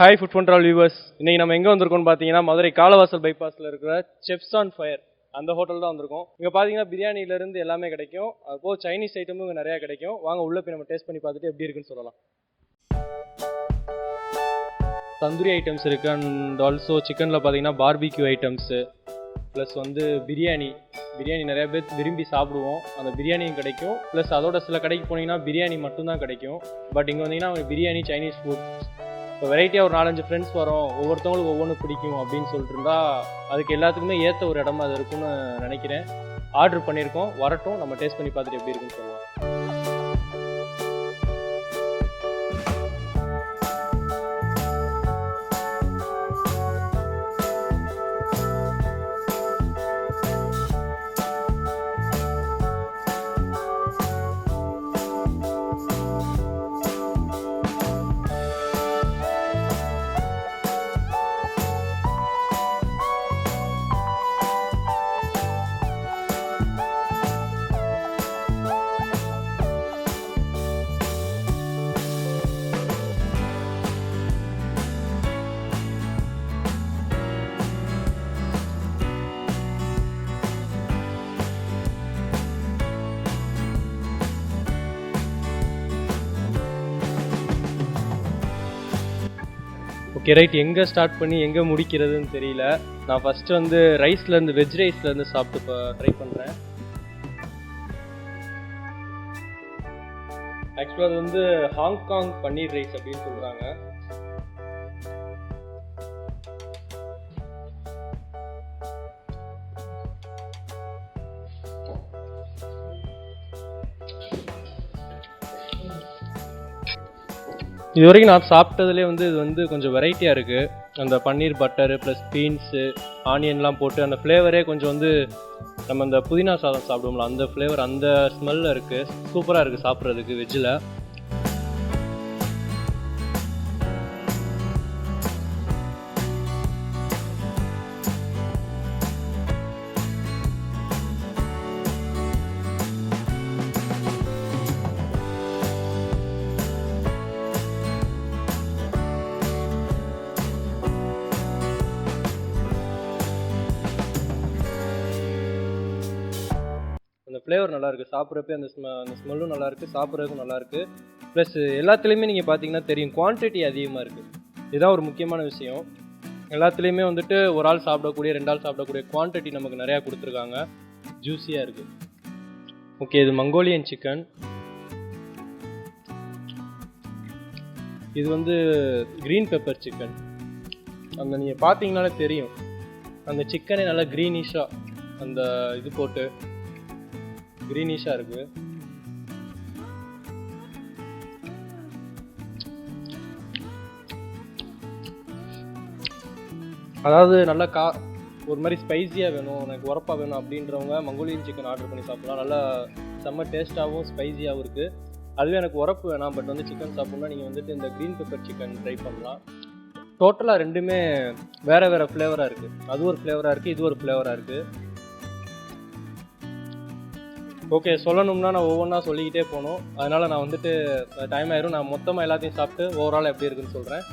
Hi food control viewers, இன்னைக்கு நம்ம எங்கே வந்திருக்கோம்னு பார்த்தீங்கன்னா மதுரை காலவாசல் பைபாஸில் இருக்கிற செஃப்ஸ் ஆன் ஃபயர் அந்த ஹோட்டல் தான் வந்திருக்கோம். இங்கே பார்த்தீங்கன்னா பிரியாணிலேருந்து எல்லாமே கிடைக்கும். அதுபோக சைனீஸ் ஐட்டமும் இங்கே நிறையா கிடைக்கும். வாங்க உள்ளே போய் நம்ம டேஸ்ட் பண்ணி பார்த்துட்டு எப்படி இருக்குன்னு சொல்லலாம். தந்தூரி ஐட்டம்ஸ் இருக்குது அண்ட் ஆல்சோ சிக்கனில் பார்த்தீங்கன்னா பார்பிக்யூ ஐட்டம்ஸு ப்ளஸ் வந்து பிரியாணி நிறையா பேர் விரும்பி சாப்பிடுவோம். அந்த பிரியாணியும் கிடைக்கும். ப்ளஸ் அதோட சில கடைக்கு போனீங்கன்னா பிரியாணி மட்டும்தான் கிடைக்கும். பட் இங்கே வந்தீங்கன்னா பிரியாணி, சைனீஸ் ஃபுட், இப்போ வெரைட்டியாக ஒரு 4-5 ஃப்ரெண்ட்ஸ் வரோம், ஒவ்வொருத்தவங்களுக்கு ஒவ்வொன்று பிடிக்கும் அப்படின்னு சொல்லிட்டு இருந்தா அதுக்கு எல்லாத்துக்குமே ஏற்ற ஒரு இடமா அது இருக்குன்னு நினைக்கிறேன். ஆர்டர் பண்ணியிருக்கோம், வரட்டும், நம்ம டேஸ்ட் பண்ணி பார்த்துட்டு எப்படி இருக்குன்னு சொல்லலாம். ஓகே ரைட், எங்கே ஸ்டார்ட் பண்ணி எங்கே முடிக்கிறதுன்னு தெரியல. நான் ஃபஸ்ட்டு வந்து ரைஸ்லேருந்து, வெஜ் ரைஸ்லேருந்து சாப்பிட்டு ட்ரை பண்ணுறேன். ஆக்சுவலாக அது வந்து ஹாங்காங் பன்னீர் ரைஸ் அப்படின்னு சொல்கிறாங்க. இது வரைக்கும் நான் சாப்பிட்டதுலேயே வந்து இது வந்து கொஞ்சம் வெரைட்டியாக இருக்குது. அந்த பன்னீர் பட்டரு ப்ளஸ் பீன்ஸு, ஆனியன்லாம் போட்டு அந்த ஃப்ளேவரே கொஞ்சம் வந்து நம்ம அந்த புதினா சாதம் சாப்பிடுவோம்ல அந்த ஃப்ளேவர், அந்த ஸ்மெல்லில் இருக்குது. சூப்பராக இருக்குது சாப்பிட்றதுக்கு வெஜ்ஜில். அந்த ஃப்ளேவர் நல்லாயிருக்கு, சாப்பிட்றப்பே அந்த ஸ்மெல்லும் நல்லாயிருக்கு, சாப்பிட்றதுக்கும் நல்லாயிருக்கு. ப்ளஸ் எல்லாத்துலேயுமே நீங்கள் பார்த்தீங்கன்னா தெரியும், குவான்டிட்டி அதிகமாக இருக்குது. இதுதான் ஒரு முக்கியமான விஷயம். எல்லாத்துலேயுமே வந்துட்டு ஒரு ஆள் சாப்பிடக்கூடிய, 2 ஆள் சாப்பிடக்கூடிய குவான்டிட்டி நமக்கு நிறையா கொடுத்துருக்காங்க. ஜூஸியாக இருக்குது. ஓகே, இது மங்கோலியன் சிக்கன். இது வந்து க்ரீன் பெப்பர் சிக்கன். அந்த நீங்கள் பார்த்தீங்கனாலே தெரியும், அந்த சிக்கனே நல்லா க்ரீனிஷாக அந்த இது போட்டு க்ரீனிஷாக இருக்குது. அதாவது நல்லா ஒரு மாதிரி ஸ்பைஸியாக வேணும், எனக்கு உரப்பாக வேணும் அப்படின்றவங்க மங்கோலியன் சிக்கன் ஆர்டர் பண்ணி சாப்பிட்லாம். நல்லா செம்ம டேஸ்ட்டாகவும் ஸ்பைஸியாகவும் இருக்குது. அதுவே எனக்கு உரப்பு வேணாம், பட் வந்து சிக்கன் சாப்பிட்ணுன்னா நீங்கள் வந்துட்டு இந்த க்ரீன் பெப்பர் சிக்கன் ட்ரை பண்ணலாம். டோட்டலாக ரெண்டுமே வேறு வேறு ஃப்ளேவராக இருக்குது. அது ஒரு ஃப்ளேவராக இருக்குது, இது ஒரு ஃப்ளேவராக இருக்குது. ஓகே, சொல்லணும்னா நான் ஒவ்வொன்றா சொல்லிக்கிட்டே போகணும். அதனால் நான் வந்துட்டு டைம் ஆயிரும். நான் மொத்தமாக எல்லாத்தையும் சாப்பிட்டு ஓவரால் எப்படி இருக்குன்னு சொல்கிறேன்.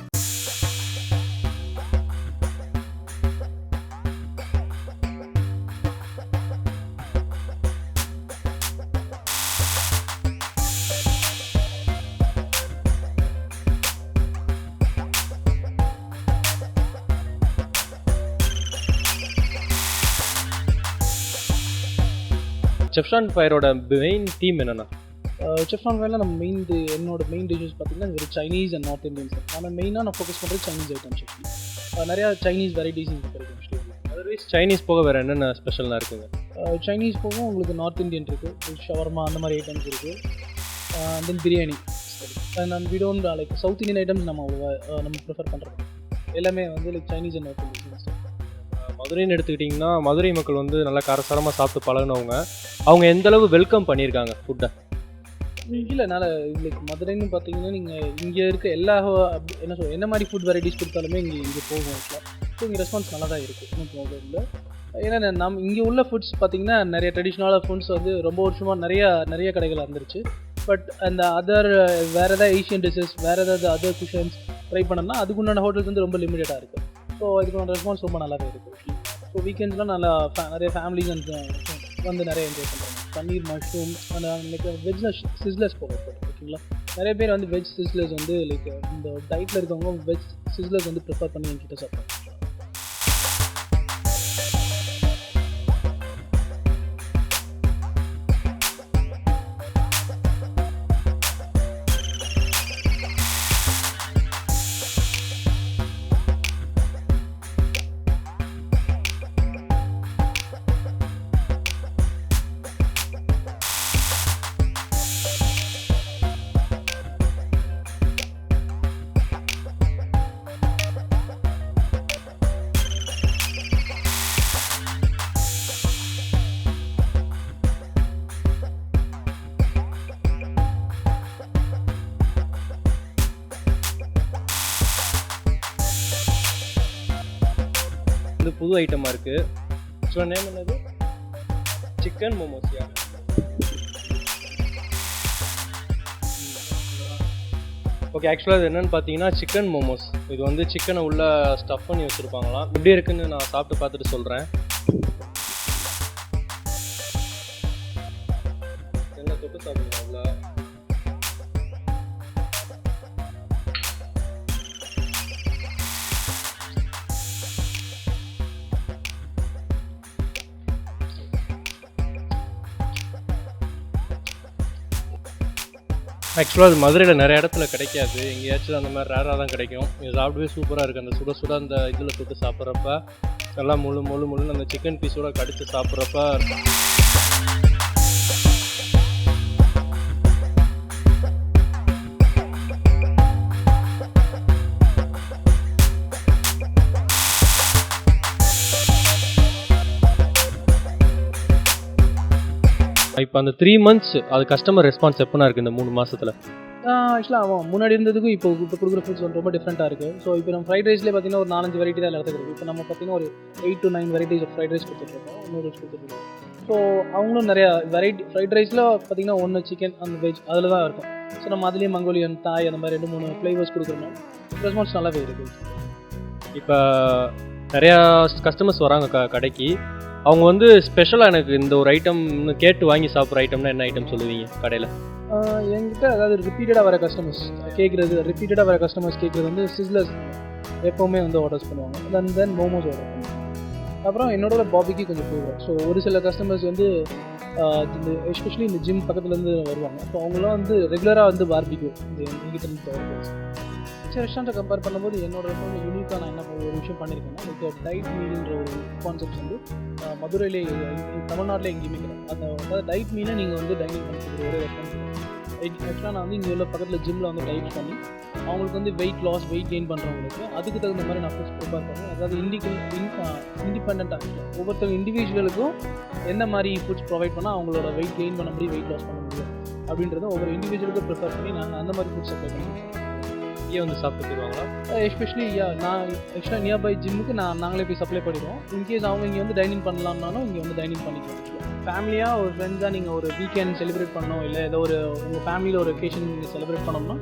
செஃப்ஸ் ஆன் ஃபயரோட மெயின் தீம் என்னென்னா? செஃப்ஸ் ஆன் ஃபயரில் நம்ம என்னோட மெயின் டிஷ்ஷஸ் பார்த்தீங்கன்னா வெறும் சைனீஸ் அண்ட் நார்த் இந்தியன்ஸ். ஆனால் மெயினாக நான் ஃபோக்கஸ் பண்ணுறது சைனீஸ் ஐட்டம்ஸ். நிறையா சைனீஸ் வெரைட்டிஸ் இங்கே கிடைக்கும். அதர்வைஸ் சைனீஸ் போக வேறு என்னென்ன ஸ்பெஷலாக இருக்குங்க? சைனீஸ் போக உங்களுக்கு நார்த் இந்தியன் இருக்குது, ஷவர்மா அந்த மாதிரி ஐட்டம்ஸ் இருக்குது. Then biryani and we don't like South Indian items நம்ம ப்ரிஃபர் பண்ணுறோம். எல்லாமே வந்து like Chinese and North Indian. மதுரைன்னு எடுத்துக்கிட்டிங்கன்னா மதுரை மக்கள் வந்து நல்லா காரசாரமாக சாப்பிட்டு பழகினவங்க. அவங்க எந்தளவு வெல்கம் பண்ணியிருக்காங்க ஃபுட்டை? இல்லை, என்னால் லைக் மதுரைன்னு பார்த்தீங்கன்னா நீங்கள் இங்கே இருக்க எல்லா என்ன மாதிரி ஃபுட் வெரைட்டிஸ் கொடுத்தாலுமே இங்கே போகும் ஆக்சுவலாக. ஸோ இங்கே ரெஸ்பான்ஸ் நல்லா தான் இருக்குது, ஒன்றும் ப்ராப்ளம் இல்லை. ஏன்னா நம்ம இங்கே உள்ள ஃபுட்ஸ் பார்த்திங்கன்னா நிறைய ட்ரெடிஷ்னலான ஃபுட்ஸ் வந்து ரொம்ப வருஷமாக நிறைய கடைகள் வந்துருச்சு. பட் அந்த அதர் வேறு ஏதாவது ஏஷியன் டிஷ்ஷஸ், வேறு ஏதாவது அதர் குஷன்ஸ் ட்ரை பண்ணோம்னா அதுக்குண்டான ஹோட்டல்ஸ் வந்து ரொம்ப லிமிட்டடாக இருக்குது. ஸோ இதுக்கான ரெஸ்பான்ஸ் ரொம்ப நல்லாவே இருக்குது. ஸோ வீக்கெண்ட்ஸ்லாம் நல்லா நிறைய ஃபேமிலிஸ் வந்து நிறைய என்ஜாய் பண்ணுறாங்க. பன்னீர் மஷ்ரூம் அந்த வெஜ்ஜில் சிஸ்லர்ஸ் போடுறது ஓகேங்களா. நிறைய பேர் வந்து வெஜ் சிஸ்லர்ஸ் வந்து லைக் இந்த டயட்டில் இருக்கவங்க வெஜ் சிஸ்லர்ஸ் வந்து ப்ரிஃபர் பண்ணி என்கிட்ட சாப்பிட்றாங்க. இது புது ஐட்டமாக இருக்குது. ஸோ நேம் என்னது? சிக்கன் மோமோஸ்யா. ஓகே, ஆக்சுவலாக இது என்னென்னு பார்த்தீங்கன்னா சிக்கன் மோமோஸ். இது வந்து சிக்கனை உள்ள ஸ்டஃப் பண்ணி வச்சுருப்பாங்களாம். எப்படி இருக்குன்னு நான் சாப்பிட்டு பார்த்துட்டு சொல்கிறேன். என்ன தொட்டு சாப்பிடுங்க உள்ள. ஆக்சுவலாக அது மதுரையில் நிறைய இடத்துல கிடைக்காது, எங்கேயாச்சும் அந்த மாதிரி ரேராக தான் கிடைக்கும். இது சாப்பிடவே சூப்பராக இருக்குது. அந்த சுட சுட அந்த இதில் தொட்டு சாப்பிட்றப்ப நல்லா முழுன்னு அந்த சிக்கன் பீஸோட கடித்து சாப்பிட்றப்ப இப்போ அந்த 3 months அது கஸ்டமர் ரெஸ்பான்ஸ் எப்போனா இருக்குது இந்த 3 மாதத்தில்? ஆக்சுவலாக அவன் முன்னாடி இருந்ததுக்கும் இப்போ கொடுக்குற ஃபுட்ஸ் வந்து ரொம்ப டிஃப்ரெண்ட்டாக இருக்குது. ஸோ இப்போ நம்ம ஃப்ரைட் ரைஸ்லேயே பார்த்தீங்கன்னா ஒரு 4-5 வெரைட்டி தான் எல்லாத்துக்கும் இருக்குது. இப்போ நம்ம பார்த்தீங்கன்னா ஒரு 8 to 9 varieties of fried rice கொடுத்துட்ருக்கோம், நூடுல்ஸ் கொடுத்துட்ருக்கோம். ஸோ அவங்களும் நிறையா வெரைட்டி ஃப்ரைட் ரைஸில் பார்த்தீங்கன்னா 1 சிக்கன் அந்த வெஜ் அதில் தான் இருக்கும். ஸோ நம்ம அதுலேயே மங்கோலியன், தாய் அந்த மாதிரி 2-3 ஃப்ளேவர்ஸ் கொடுக்குறோம். ரெஸ்பான்ஸ் நல்லாவே இருக்குது. இப்போ நிறையா கஸ்டமர்ஸ் வராங்க கடைக்கு. அவங்க வந்து ஸ்பெஷலாக எனக்கு இந்த ஒரு ஐட்டம்னு கேட்டு வாங்கி சாப்பிட்ற ஐட்டம்னா என்ன ஐட்டம் சொல்லுவீங்க கடையில்? என்கிட்ட அதாவது ரிப்பீட்டடாக வர கஸ்டமர்ஸ் கேட்குறது வந்து சிஸ்லர்ஸ் எப்போவுமே வந்து ஆர்டர்ஸ் பண்ணுவாங்க. தென் மோமோஸ் ஆர்டர் பண்ணுவாங்க. அப்புறம் என்னோட பாபிக்கு கொஞ்சம் போடுவோம். ஸோ ஒரு சில கஸ்டமர்ஸ் வந்து இந்த எஸ்பெஷலி இந்த ஜிம் பக்கத்துலேருந்து வருவாங்க. ஸோ அவங்களாம் வந்து ரெகுலராக வந்து பார்பிக்யூ இந்த எங்கிட்ட ரெஸ்டாரண்ட்டை கம்பேர் பண்ணும்போது என்னோட ரொம்ப யூனிக்காக நான் என்ன ஒரு விஷயம் பண்ணியிருக்கேன்னா லைக் டைட் மீல்ன்ற ஒரு கான்செப்ட் வந்து மதுரையிலே தமிழ்நாட்டில் எங்கேயுமே கிடையாது. அதாவது டைட் மீலை நீங்கள் வந்து டைனிங் பண்ணுறது ஒரே ரெஸ்டாரண்ட். ஆக்சுவலாக நான் வந்து இங்கே உள்ள பக்கத்தில் ஜிம்மில் வந்து டைட் பண்ணி அவங்களுக்கு வந்து வெயிட் லாஸ் வெயிட் கெயின் பண்ணுறவங்களுக்கு அதுக்கு தகுந்த மாதிரி நான் ஃபுட்ஸ் ப்ரிப்பேர் பண்ணுவேன். அதாவது இண்டிபெண்ட்டாக ஒவ்வொருத்தவங்க இண்டிவிஜுவலுக்கும் எந்த மாதிரி ஃபுட்ஸ் ப்ரொவைட் பண்ணால் அவங்களோட வெயிட் கெயின் பண்ண முடியும், வெயிட் லாஸ் பண்ண முடியும் அப்படின்றத ஒவ்வொரு இண்டிவிஜுவலுக்கும் ப்ரிஃபர் பண்ணி நாங்கள் அந்த மாதிரி ஃபுட்ஸ் சப்ளை பண்ணுவோம். இங்கே வந்து சாப்பிட்டு போயிடுவாங்களா? எஸ்பெஷலி நான் ஆக்சுவலாக நியர்பை ஜிம்முக்கு நாங்களே போய் சப்ளை பண்ணிடுவோம். இன்கேஸ் அவங்க இங்கே வந்து டைனிங் பண்ணலாம்னாலும் இங்கே வந்து டைனிங் பண்ணிக்கலாம். ஃபேமிலியாக ஒரு ஃப்ரெண்ட்ஸாக நீங்கள் ஒரு வீக்கெண்ட் செலிப்ரேட் பண்ணோம், இல்லை ஏதோ ஒரு உங்கள் ஃபேமிலியில் ஒரு ஒகேஷன் நீங்கள் செலிப்ரேட் பண்ணோம்னா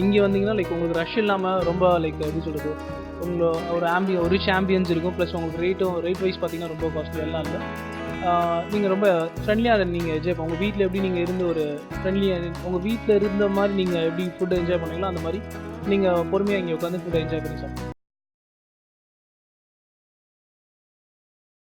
இங்கே வந்தீங்கன்னா லைக் உங்களுக்கு ரஷ் இல்லாமல் ரொம்ப லைக் எப்படி சொல்கிறது உங்களை ஒரு ரிச் ஆம்பியன்ஸ் இருக்கும். ப்ளஸ் உங்களுக்கு ரேட் வைஸ் பார்த்தீங்கன்னா ரொம்ப காஸ்ட்லி எல்லாம் இல்லை. நீங்கள் ரொம்ப ஃப்ரெண்ட்லியாக அதை நீங்கள் என்ஜாய் உங்கள் வீட்டில் எப்படி நீங்கள் இருந்து ஒரு ஃப்ரெண்ட்லியாக உங்கள் வீட்டில் இருந்த மாதிரி நீங்கள் எப்படி ஃபுட்டை என்ஜாய் பண்ணீங்களோ அந்த மாதிரி நீங்கள் பொறுமையாக இங்கே உட்காந்து ஃபுட்டை என்ஜாய் பண்ணி சாப்பிடுங்க.